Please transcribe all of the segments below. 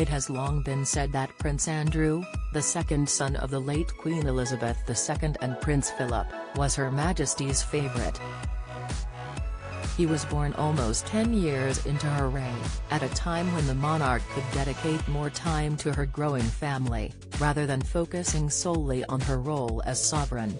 It has long been said that Prince Andrew, the second son of the late Queen Elizabeth II and Prince Philip, was Her Majesty's favourite. He was born almost 10 years into her reign, at a time when the monarch could dedicate more time to her growing family, rather than focusing solely on her role as sovereign.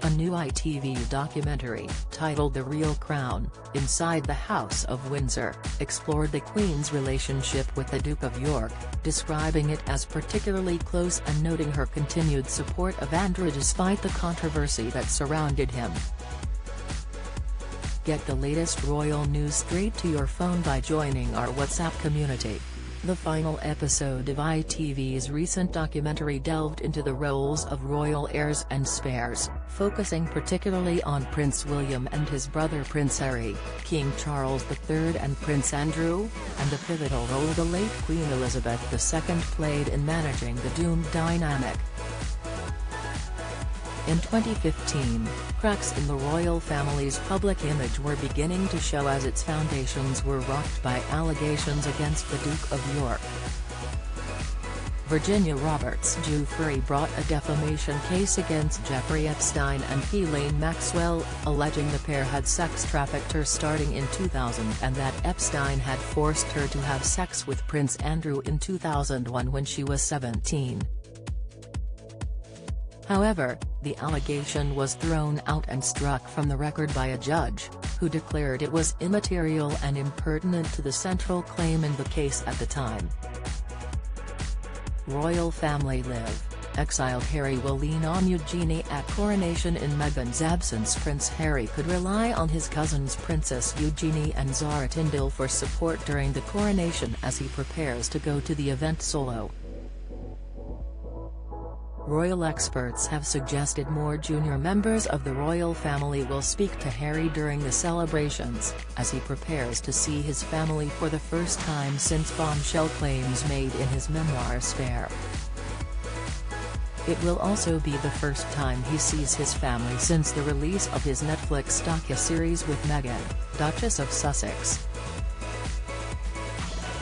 A new ITV documentary, titled The Real Crown, Inside the House of Windsor, explored the Queen's relationship with the Duke of York, describing it as particularly close and noting her continued support of Andrew despite the controversy that surrounded him. Get the latest royal news straight to your phone by joining our WhatsApp community. The final episode of ITV's recent documentary delved into the roles of royal heirs and spares, focusing particularly on Prince William and his brother Prince Harry, King Charles III and Prince Andrew, and the pivotal role the late Queen Elizabeth II played in managing the doomed dynamic. In 2015, cracks in the royal family's public image were beginning to show as its foundations were rocked by allegations against the Duke of York. Virginia Roberts Giuffre brought a defamation case against Jeffrey Epstein and Ghislaine Maxwell, alleging the pair had sex trafficked her starting in 2000 and that Epstein had forced her to have sex with Prince Andrew in 2001 when she was 17. However, the allegation was thrown out and struck from the record by a judge, who declared it was immaterial and impertinent to the central claim in the case at the time. Royal family live. Exiled Harry will lean on Eugenie at coronation. In Meghan's absence, Prince Harry could rely on his cousins Princess Eugenie and Zara Tindall for support during the coronation as he prepares to go to the event solo. Royal experts have suggested more junior members of the royal family will speak to Harry during the celebrations, as he prepares to see his family for the first time since bombshell claims made in his memoirs fair. It will also be the first time he sees his family since the release of his Netflix docuseries with Meghan, Duchess of Sussex.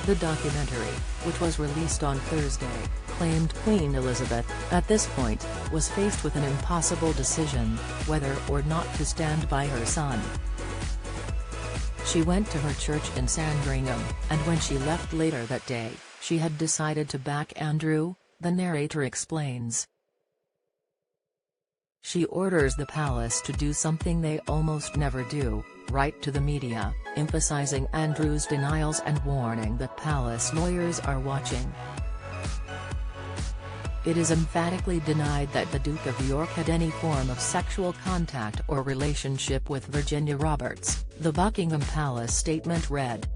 The documentary, which was released on Thursday, claimed Queen Elizabeth, at this point, was faced with an impossible decision, whether or not to stand by her son. She went to her church in Sandringham, and when she left later that day, she had decided to back Andrew, the narrator explains. She orders the palace to do something they almost never do, write to the media, emphasizing Andrew's denials and warning that palace lawyers are watching. It is emphatically denied that the Duke of York had any form of sexual contact or relationship with Virginia Roberts, the Buckingham Palace statement read.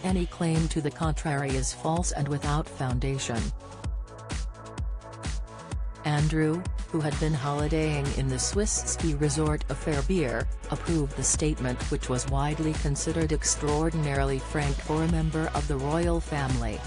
Any claim to the contrary is false and without foundation. Andrew, who had been holidaying in the Swiss ski resort of Fehérbier, approved the statement, which was widely considered extraordinarily frank for a member of the royal family.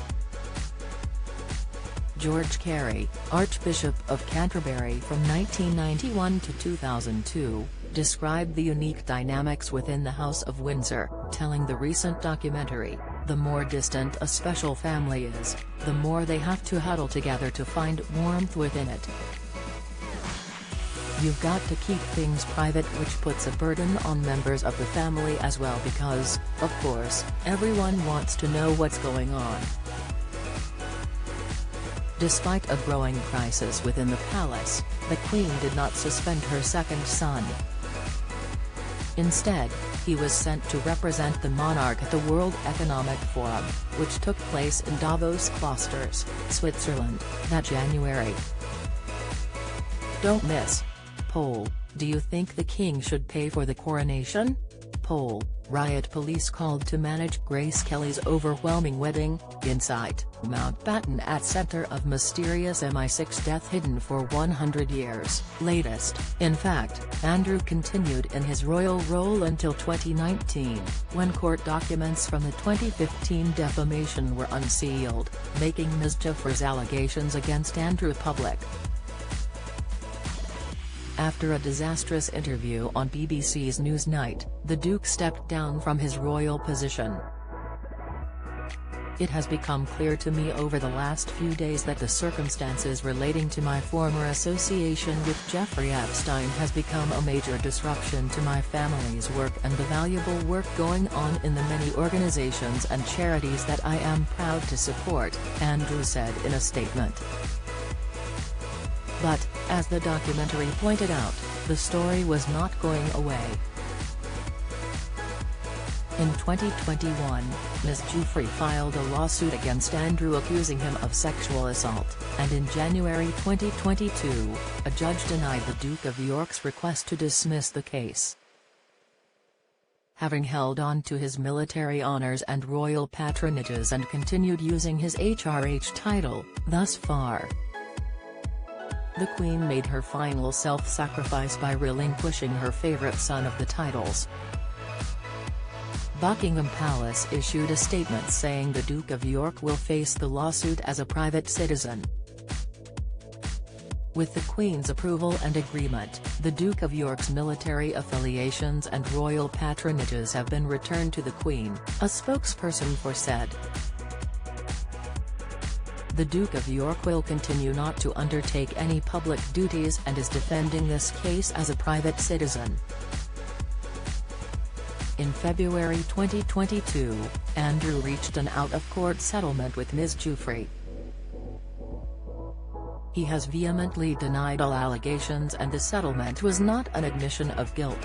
George Carey, Archbishop of Canterbury from 1991 to 2002, described the unique dynamics within the House of Windsor, telling the recent documentary, "The more distant a special family is, the more they have to huddle together to find warmth within it. You've got to keep things private, which puts a burden on members of the family as well because, of course, everyone wants to know what's going on." Despite a growing crisis within the palace, the Queen did not suspend her second son. Instead, he was sent to represent the monarch at the World Economic Forum, which took place in Davos Klosters, Switzerland, that January. Don't miss. Poll: do you think the king should pay for the coronation? Poll: riot police called to manage Grace Kelly's overwhelming wedding. Insight: Mountbatten at center of mysterious MI6 death hidden for 100 years. Latest: in fact, Andrew continued in his royal role until 2019, when court documents from the 2015 defamation were unsealed, making Ms. Giuffre's allegations against Andrew public. After a disastrous interview on BBC's Newsnight, the Duke stepped down from his royal position. It has become clear to me over the last few days that the circumstances relating to my former association with Jeffrey Epstein has become a major disruption to my family's work and the valuable work going on in the many organizations and charities that I am proud to support, Andrew said in a statement. But, as the documentary pointed out, the story was not going away. In 2021, Ms. Giuffre filed a lawsuit against Andrew accusing him of sexual assault, and in January 2022, a judge denied the Duke of York's request to dismiss the case. Having held on to his military honors and royal patronages and continued using his HRH title, thus far, the Queen made her final self-sacrifice by relinquishing her favourite son of the titles. Buckingham Palace issued a statement saying the Duke of York will face the lawsuit as a private citizen. With the Queen's approval and agreement, the Duke of York's military affiliations and royal patronages have been returned to the Queen, a spokesperson for said. The Duke of York will continue not to undertake any public duties and is defending this case as a private citizen. In February 2022, Andrew reached an out-of-court settlement with Ms. Giuffre. He has vehemently denied all allegations and the settlement was not an admission of guilt.